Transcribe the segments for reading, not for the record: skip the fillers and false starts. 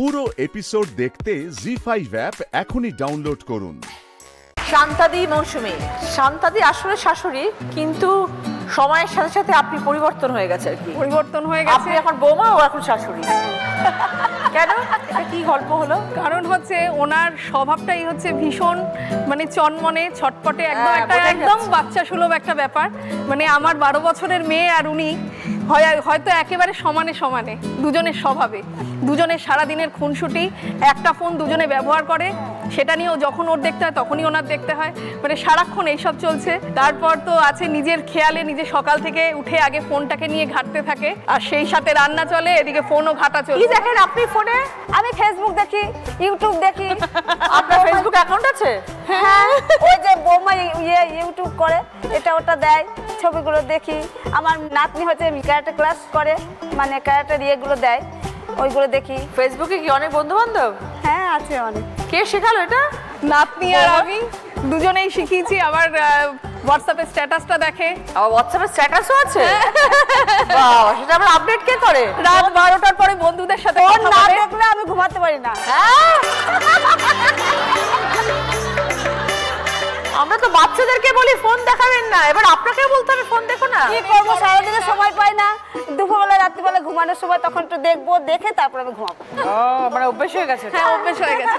পুরো এপিসোড দেখতে জি5 অ্যাপ এখনই ডাউনলোড করুন। শান্তাদি মৌসুমী, শান্তাদি আসলে শাশুড়ি, কিন্তু সময়ের সাথে সাথে আপনি পরিবর্তন হয়ে গেছে আর কি। পরিবর্তন হয়ে গেছে, আপনি এখন বৌমা ও এখন শাশুড়ি। কেন? এটা কি গল্প হলো? কারণ হচ্ছে ওনার স্বভাবটাই হচ্ছে ভীষণ মানে চনমনে ছটপটে, একদম বাচ্চা সুলভ একটা ব্যাপার। মানে আমার 12 বছরের মেয়ে আর উনি হয়তো একেবারে সমানে সমানে দুজনের স্বভাবে, দুজনের সারাদিনের খুনসুটি, একটা ফোন দুজনে ব্যবহার করে, সেটা নিয়েও যখন ওর দেখতে হয় তখনই ওনার দেখতে হয়, মানে সারাক্ষণ এইসব চলছে। তারপর তো আছে নিজের খেয়ালে নিজে সকাল থেকে উঠে আগে ফোনটাকে নিয়ে ঘাঁটতে থাকে, আর সেই সাথে রান্না চলে, এদিকে ফোনও ঘাঁটা চলে। কি দেখেন আপনি ফোনে? আমি ফেসবুক দেখি, ইউটিউব দেখি। আপনার ফেসবুক অ্যাকাউন্ট আছে? হ্যাঁ, ওই যে বৌমা ইউটিউব করে, এটা ওটা দেয়, ছবিগুলো দেখি। আমার নাতনি হচ্ছে ক্যারাটে ক্লাস করে, মানে ক্যারাটের ইয়েগুলো দেয়, ওইগুলো দেখি। ফেসবুকে কি অনেক বন্ধু বান্ধব? হ্যাঁ আছে অনেক। কে শেখালো এটা? নাতনি আর আমি দুজনেই শিখিয়েছি। আবার হোয়াটসঅ্যাপে স্ট্যাটাসটা দেখে। আবার হোয়াটসঅ্যাপে স্ট্যাটাসও আছে? বাহ, সেটা আবার আপডেট কে করে? রাত 12টার পরে বন্ধুদের সাথে ফোন কথা না বলে। দেখলে আমি ঘুমাতে পারি না। আমরা তো বাচ্চাদেরকে বলি ফোন দেখাবেন না, এবার আপনাকে বলতে হবে ফোন দেখো না। কি করবো, সারাদিনে সময় পাই না। দুপুরবেলা রাত্রিবেলা ঘুমানোর সময় তখন একটু দেখবো, দেখে তারপর আমি ঘুমাবো। মানে অভ্যেস হয়ে গেছে। হ্যাঁ, অভ্যেস হয়ে গেছে।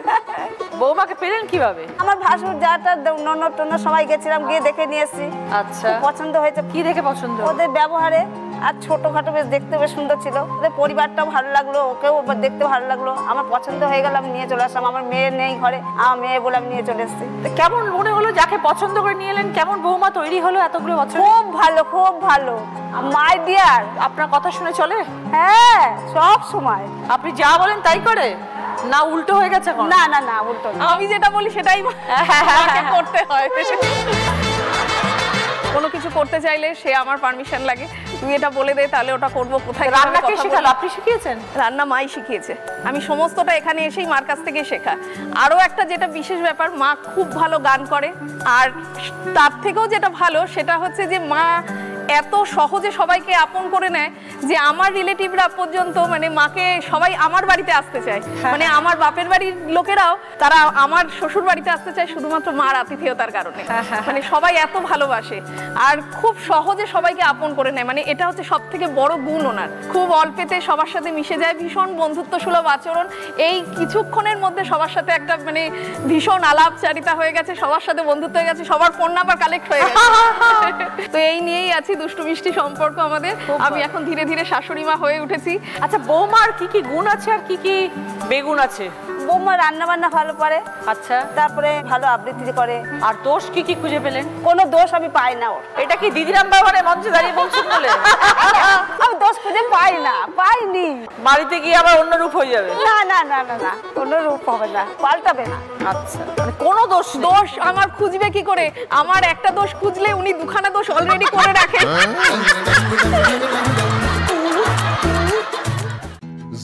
বৌমাকে পেলেন কিভাবে? আমার ভাসুর যাটা ননদ টন্য সবাই গেছিলাম, গিয়ে দেখে নিয়ে এসেছি। আচ্ছা, পছন্দ হয়েছে। কি দেখে পছন্দ? ওদের ব্যবহারে, আর ছোটখাটো বেশ দেখতে বেশ সুন্দর ছিল। ওদের পরিবারটাও ভালো লাগলো, ওকেও দেখতে ভালো লাগলো। আমার পছন্দ হয়ে গেল, আমি নিয়ে চলে আসলাম। আমার মেয়ে নেই ঘরে, আমার মেয়ে বলে আমি নিয়ে চলে এসেছি। কেমন মনে হলো যাকে পছন্দ করে নিয়ে এলেন? কেমন বৌমা তৈরি হলো এতগুলো বছর? খুব ভালো, খুব ভালো, মাই ডিয়ার। আপনার কথা শুনে চলে? হ্যাঁ, সব সময়। আপনি যা বলেন তাই করে, না উল্টো হয়ে গেছে এখন? না না না, উল্টো না। আমি যেটা বলি সেটাই মাকে করতে হয়। কোনো কিছু করতে চাইলে সে আমার পারমিশন লাগে, তুই এটা বলে দে, তাহলে ওটা করবো। কোথায় রান্না কে শেখালো? আপনি শিখিয়েছেন? রান্না মাই শিখিয়েছে। আমি সমস্তটা এখানে এসেই মার কাছ থেকে শেখা। আরও একটা যেটা বিশেষ ব্যাপার, মা খুব ভালো গান করে। আর তার থেকেও যেটা ভালো সেটা হচ্ছে যে মা এত সহজে সবাইকে আপন করে নেয় যে আমার রিলেটিভরা পর্যন্ত, মানে মাকে সবাই আমার বাড়িতে আসতে চায়। মানে আমার বাপের বাড়ির লোকেরাও তারা আমার শ্বশুর বাড়িতে আসতে চায় শুধুমাত্র মার আতিথেয়তার কারণে। মানে সবাই এত ভালোবাসে আর খুব সহজে সবাইকে আপন করে নেয়। মানে এটা হচ্ছে সব থেকে বড় গুণ ওনার। খুব অল্পেতে সবার সাথে মিশে যায়, ভীষণ বন্ধুত্ব সুলভ আচরণ। এই কিছুক্ষণের মধ্যে সবার সাথে একটা মানে ভীষণ আলাপচারিতা হয়ে গেছে, সবার সাথে বন্ধুত্ব হয়ে গেছে, সবার ফোন নাম্বার কালেক্ট হয়ে গেছে। তো এই নিয়েই আছি, দুষ্টু মিষ্টি সম্পর্ক আমাদের। আমি এখন ধীরে ধীরে শাশুড়ি মা হয়ে উঠেছি। আচ্ছা, বৌমার কি কি গুণ আছে আর কি কি বেগুন আছে? বৌমা রান্না বান্না ভালো পারে। আচ্ছা, তারপরে ভালো আবৃত্তি করে। আর দোষ কি কি খুঁজে পেলেন? কোনো দোষ আমি পাই না ওর। এটা কি দিদি নাম্বার ওয়ানে মঞ্চে দাঁড়িয়ে বলছেন বলে? আমি দোষ খুঁজে পাই না, পাইনি। বাড়িতে গিয়ে আবার অন্য রূপ হয়ে যাবে? না না না না না, কোনো রূপ হবে না, পাল্টাবে না। আচ্ছা, মানে কোনো দোষ আমার খুঁজবে কি করে? আমার একটা দোষ খুঁজলে উনি দুখানা দোষ অলরেডি করে রাখেন।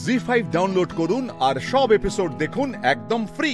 জি5 ডাউনলোড করুন আর সব এপিসোড দেখুন একদম ফ্রি।